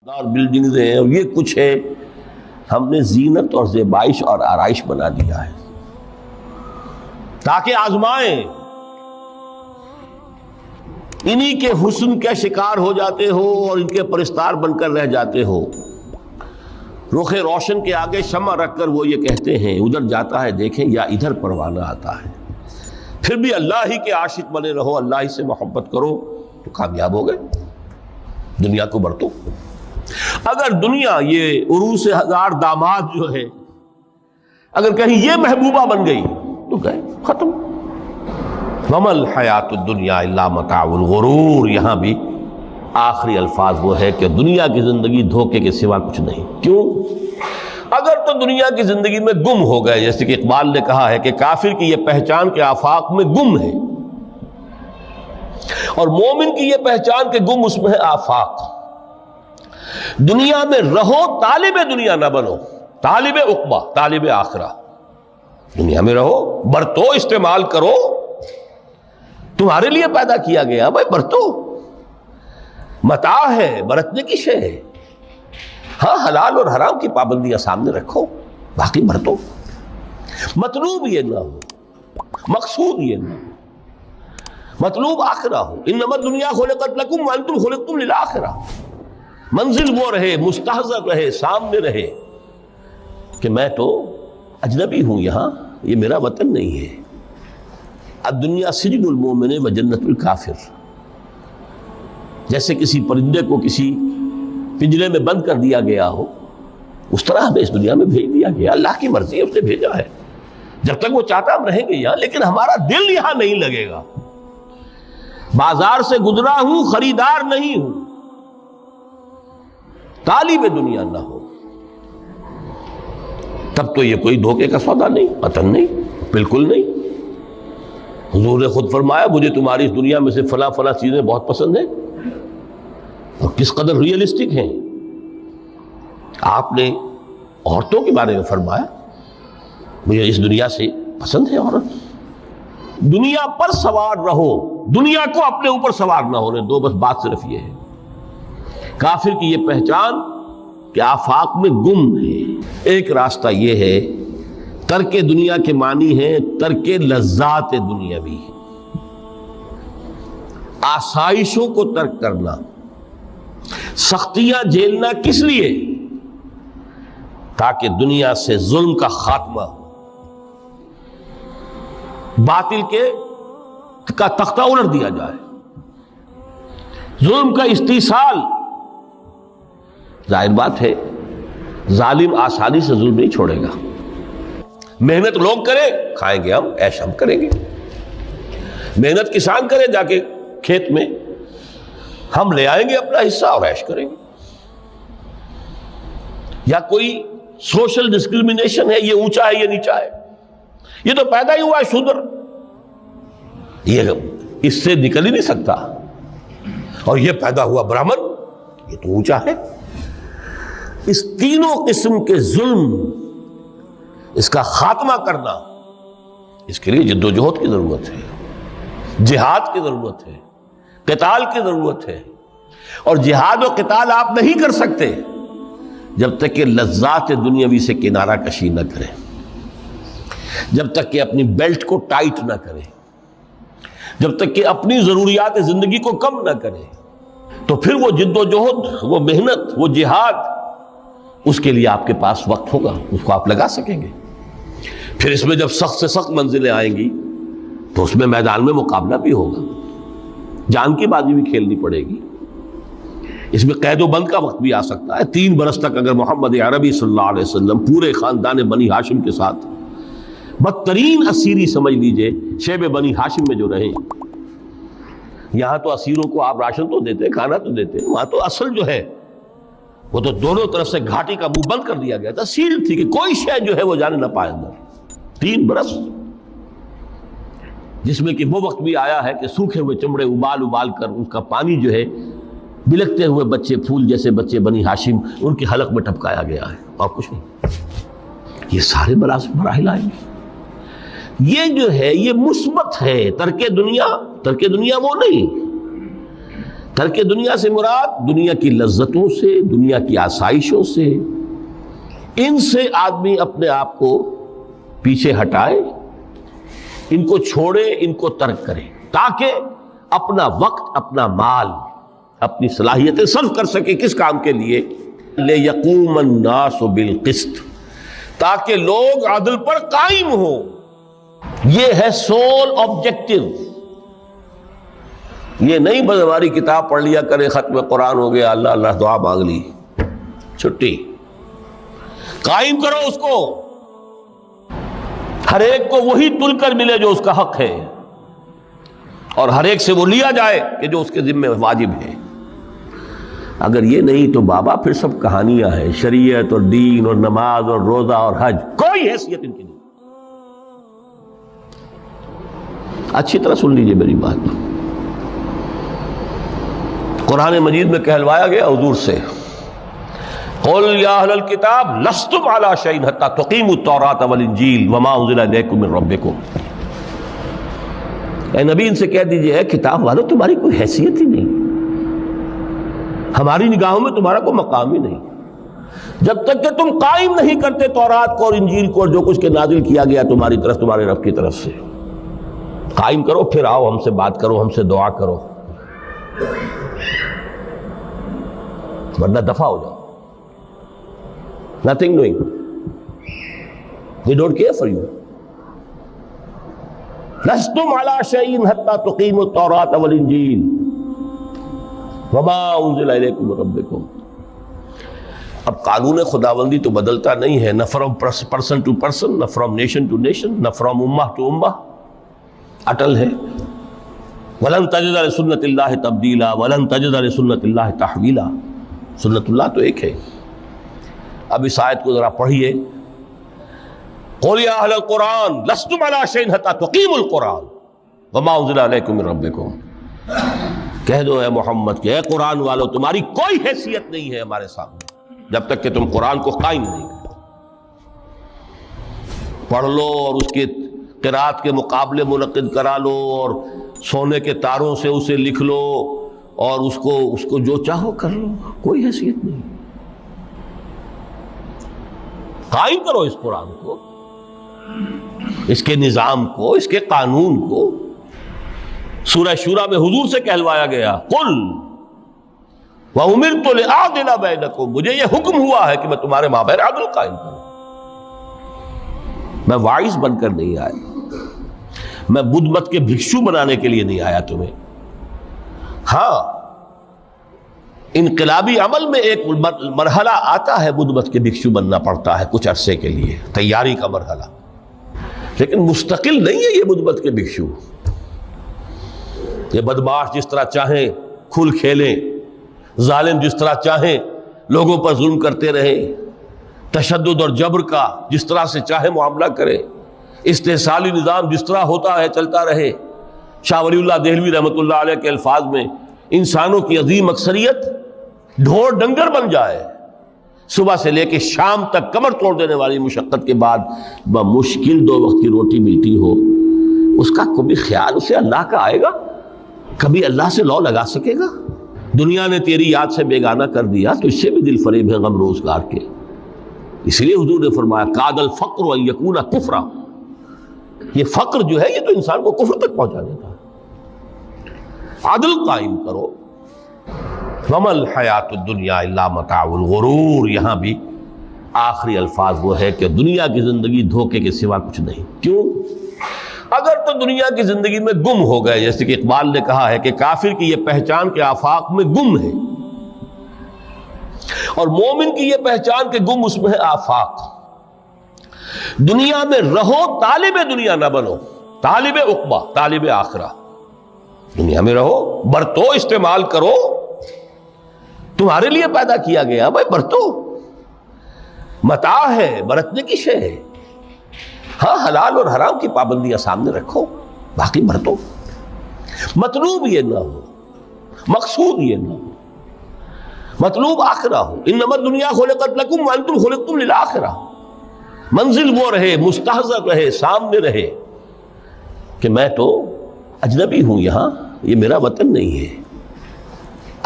دار بلڈنگز ہیں اور یہ کچھ ہے، ہم نے زینت اور زیبائش اور آرائش بنا دیا ہے تاکہ آزمائیں، انہی کے حسن کے شکار ہو جاتے ہو اور ان کے پرستار بن کر رہ جاتے ہو۔ رخ روشن کے آگے شمع رکھ کر وہ یہ کہتے ہیں ادھر جاتا ہے دیکھیں یا ادھر پروانہ آتا ہے، پھر بھی اللہ ہی کے عاشق بنے رہو، اللہ ہی سے محبت کرو تو کامیاب ہو گئے۔ دنیا کو برتو، اگر دنیا یہ عروس ہزار داماد جو ہے اگر کہیں یہ محبوبہ بن گئی تو گئے، ختم۔ وَمَا الْحَيَاةُ الدُّنْيَا إِلَّا مَتَاعُ الْغُرُورِ، یہاں بھی آخری الفاظ وہ ہے کہ دنیا کی زندگی دھوکے کے سوا کچھ نہیں۔ کیوں؟ اگر تو دنیا کی زندگی میں گم ہو گئے، جیسے کہ اقبال نے کہا ہے کہ کافر کی یہ پہچان کے آفاق میں گم ہے اور مومن کی یہ پہچان کے گم اس میں ہے آفاق۔ دنیا میں رہو، طالب دنیا نہ بنو، طالب عقبہ، طالب آخرہ۔ دنیا میں رہو، برتو، استعمال کرو، تمہارے لیے پیدا کیا گیا، بھائی برتو، متاع ہے، برتنے کی شے ہے۔ ہاں حلال اور حرام کی پابندیاں سامنے رکھو، باقی برتو۔ مطلوب یہ نہ ہو، مقصود یہ نہ ہو، مطلوب آخرہ ہو۔ انما الدنیا خلقت لکم وانتم خلقتم للآخرہ۔ منزل وہ رہے، مستحضر رہے، سامنے رہے کہ میں تو اجنبی ہوں، یہاں یہ میرا وطن نہیں ہے۔ الدنیا سجن المومن و جنت الکافر، جیسے کسی پرندے کو کسی پنجرے میں بند کر دیا گیا ہو، اس طرح ہمیں اس دنیا میں بھیج دیا گیا، اللہ کی مرضی ہے، اس نے بھیجا ہے۔ جب تک وہ چاہتا ہم رہیں گے یہاں، لیکن ہمارا دل یہاں نہیں لگے گا۔ بازار سے گزرا ہوں، خریدار نہیں ہوں، طالب دنیا نہ ہو، تب تو یہ کوئی دھوکے کا سودا نہیں، قطعاً نہیں، بالکل نہیں۔ حضور نے خود فرمایا مجھے تمہاری اس دنیا میں سے فلاں فلاں چیزیں بہت پسند ہیں، اور کس قدر ریئلسٹک ہیں۔ آپ نے عورتوں کے بارے میں فرمایا مجھے اس دنیا سے پسند ہے عورت۔ دنیا پر سوار رہو، دنیا کو اپنے اوپر سوار نہ ہونے دو، بس بات صرف یہ ہے۔ کافر کی یہ پہچان کہ آفاق میں گم ہے۔ ایک راستہ یہ ہے، ترک دنیا کے معنی ہے ترک لذات دنیاوی، آسائشوں کو ترک کرنا، سختیاں جھیلنا، کس لیے؟ تاکہ دنیا سے ظلم کا خاتمہ، باطل کا تختہ الٹ دیا جائے، ظلم کا استیصال۔ ظاہر بات ہے ظالم آسانی سے ظلم نہیں چھوڑے گا، محنت لوگ کریں، کھائیں گے ہم، عیش ہم کریں گے۔ محنت کسان کریں جا کے کھیت میں، ہم لے آئیں گے اپنا حصہ اور عیش کریں گے۔ یا کوئی سوشل ڈسکریمنیشن ہے، یہ اونچا ہے یہ نیچا ہے، یہ تو پیدا ہی ہوا ہے شودر، یہ اس سے نکل ہی نہیں سکتا، اور یہ پیدا ہوا برہمن، یہ تو اونچا ہے۔ اس تینوں قسم کے ظلم، اس کا خاتمہ کرنا، اس کے لیے جد و جہد کی ضرورت ہے، جہاد کی ضرورت ہے، قتال کی ضرورت ہے۔ اور جہاد و قتال آپ نہیں کر سکتے جب تک کہ لذات دنیاوی سے کنارہ کشی نہ کریں، جب تک کہ اپنی بیلٹ کو ٹائٹ نہ کریں، جب تک کہ اپنی ضروریات زندگی کو کم نہ کریں، تو پھر وہ جد و جہد، وہ محنت، وہ جہاد، اس کے لیے آپ کے پاس وقت ہوگا، اس کو آپ لگا سکیں گے۔ پھر اس میں جب سخت سے سخت منزلیں آئیں گی تو اس میں میدان میں مقابلہ بھی ہوگا، جان کی بازی بھی کھیلنی پڑے گی، اس میں قید و بند کا وقت بھی آ سکتا ہے۔ 3 برس تک اگر محمد عربی صلی اللہ علیہ وسلم پورے خاندان بنی ہاشم کے ساتھ بدترین اسیری سمجھ لیجئے شیب بنی ہاشم میں جو رہے، یہاں تو اسیروں کو آپ راشن تو دیتے، کھانا تو دیتے، وہاں تو اصل جو ہے وہ تو دونوں طرف سے گھاٹی کا منہ بند کر دیا گیا تھا، سیل تھی کہ کوئی شے جو ہے وہ جانے نہ پائے اندر۔ 3 برس، جس میں کہ وہ وقت بھی آیا ہے کہ سوکھے ہوئے چمڑے ابال ابال کر اس کا پانی جو ہے بلکتے ہوئے بچے، پھول جیسے بچے بنی ہاشم، ان کے حلق میں ٹپکایا گیا ہے، اور کچھ نہیں۔ یہ سارے مراحل آئیں گے۔ یہ جو ہے یہ مثبت ہے، ترک دنیا وہ نہیں۔ ترک دنیا سے مراد دنیا کی لذتوں سے، دنیا کی آسائشوں سے، ان سے آدمی اپنے آپ کو پیچھے ہٹائے، ان کو چھوڑے، ان کو ترک کرے، تاکہ اپنا وقت، اپنا مال، اپنی صلاحیتیں صرف کر سکے کس کام کے لیے؟ لِيَقُومَ النَّاسُ بِالْقِسْطِ، تاکہ لوگ عدل پر قائم ہوں۔ یہ ہے سول آبجیکٹو۔ یہ نہیں بس ہماری کتاب پڑھ لیا کرے، ختم قرآن ہو گیا، اللہ اللہ دعا مانگ لی، چھٹی۔ قائم کرو اس کو، ہر ایک کو وہی تل کر ملے جو اس کا حق ہے، اور ہر ایک سے وہ لیا جائے کہ جو اس کے ذمہ واجب ہے۔ اگر یہ نہیں تو بابا پھر سب کہانیاں ہیں، شریعت اور دین اور نماز اور روزہ اور حج، کوئی حیثیت ان کی نہیں۔ اچھی طرح سن لیجئے میری بات۔ قرآن مجید میں کہلوایا گیا حضور سے، قل یا اہل الکتاب لستم علی شیء حتی تقیموا التوراۃ والانجیل وما انزل الیکم من ربکم۔ اے نبی ان سے کہہ دیجئے، اے کتاب والو تمہاری کوئی حیثیت ہی نہیں، ہماری نگاہوں میں تمہارا کوئی مقام ہی نہیں، جب تک کہ تم قائم نہیں کرتے تورات کو اور انجیل کو اور جو کچھ کے نازل کیا گیا تمہاری طرف، تمہارے رب کی طرف سے۔ قائم کرو، پھر آؤ ہم سے بات کرو، ہم سے دعا کرو، ورنہ دفع ہو جاؤ۔ Nothing doing. We don't care for you. لستم علی شیء حتی تقیموا التوراۃ والانجیل وما انزل الیکم من ربکم۔ اب قانون خداوندی تو بدلتا نہیں ہے، نہ فرام پرسن ٹو پرسن، نہ فرام نیشن ٹو نیشن، نہ فرام امہ ٹو امہ، اٹل ہے۔ وَلَن تَجِدَ لِسُنَّتِ اللَّهِ تَبْدِيلًا وَلَن تَجِدَ لِسُنَّتِ اللَّهِ تَحْوِيلًا۔ سنت اللہ تو ایک ہے۔ اب اس آیت کو ذرا پڑھیے، قُلْ يَا أَهْلَ الْقُرْآنِ لَسْتُمْ عَلَىٰ شَيْءٍ حَتَّىٰ تُقِيمُوا الْقُرْآنَ وَمَا أُنزِلَ عَلَيْكُم مِّن رَّبِّكُمْ۔ کہہ دو اے محمد کہ اے قرآن والو تمہاری کوئی حیثیت نہیں ہے ہمارے سامنے جب تک کہ تم قرآن کو قائم نہیں کرو۔ پڑھ لو اور اس کے قرات کے مقابلے منعقد کرا لو، اور سونے کے تاروں سے اسے لکھ لو، اور اس کو جو چاہو کر لو، کوئی حیثیت نہیں۔ قائم کرو اس قرآن کو، اس کے نظام کو، اس کے قانون کو۔ سورہ شورى میں حضور سے کہلوایا گیا، قل وَأُمِرْتُ لِأَعْدِلَ بَيْنَكُمْ، مجھے یہ حکم ہوا ہے کہ میں تمہارے مابین عدل قائم کروں۔ میں واعظ بن کر نہیں آیا، میں بدھ مت کے بھکشو بنانے کے لیے نہیں آیا تمہیں۔ ہاں، انقلابی عمل میں ایک مرحلہ آتا ہے، بدھ مت کے بھکشو بننا پڑتا ہے کچھ عرصے کے لیے، تیاری کا مرحلہ، لیکن مستقل نہیں ہے یہ بدھ مت کے بھکشو۔ یہ بدماش جس طرح چاہیں کھل کھیلیں، ظالم جس طرح چاہیں لوگوں پر ظلم کرتے رہیں، تشدد اور جبر کا جس طرح سے چاہے معاملہ کریں، استحصالی نظام جس طرح ہوتا ہے چلتا رہے۔ شاہ ولی اللہ دہلوی رحمۃ اللہ علیہ کے الفاظ میں، انسانوں کی عظیم اکثریت ڈھور ڈنگر بن جائے، صبح سے لے کے شام تک کمر توڑ دینے والی مشقت کے بعد بمشکل 2 وقت کی روٹی ملتی ہو، اس کا کبھی خیال اسے اللہ کا آئے گا؟ کبھی اللہ سے لو لگا سکے گا؟ دنیا نے تیری یاد سے بیگانہ کر دیا تو اس سے بھی دل فریب ہے غم روزگار کے۔ اس لیے حضور نے فرمایا کاد الفقر ان یکون کفرا، یہ فقر جو ہے یہ تو انسان کو کفر تک پہنچا دیتا ہے۔ عدل قائم کرو۔ وَمَا الْحَيَاةُ الدُّنْيَا إِلَّا مَتَاعُ الْغُرُورِ، یہاں بھی آخری الفاظ وہ ہے کہ دنیا کی زندگی دھوکے کے سوا کچھ نہیں۔ کیوں؟ اگر تو دنیا کی زندگی میں گم ہو گئے، جیسے کہ اقبال نے کہا ہے کہ کافر کی یہ پہچان کے آفاق میں گم ہے، اور مومن کی یہ پہچان کے گم اس میں ہے آفاق۔ دنیا میں رہو، طالب دنیا نہ بنو، طالب عقبہ، طالب آخرہ۔ دنیا میں رہو، برتو، استعمال کرو، تمہارے لیے پیدا کیا گیا، بھائی برتو، متاع ہے، برتنے کی شے ہے۔ ہاں، حلال اور حرام کی پابندیاں سامنے رکھو، باقی برتو۔ مطلوب یہ نہ ہو، مقصود یہ نہ ہو، مطلوب آخرہ ہو۔ انما الدنیا خلقت لکم وانتم خلقتم للآخرہ۔ منزل وہ رہے، مستحضر رہے، سامنے رہے کہ میں تو اجنبی ہوں، یہاں یہ میرا وطن نہیں ہے۔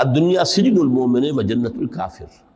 الدنیا سجن المومن و جنت الکافر.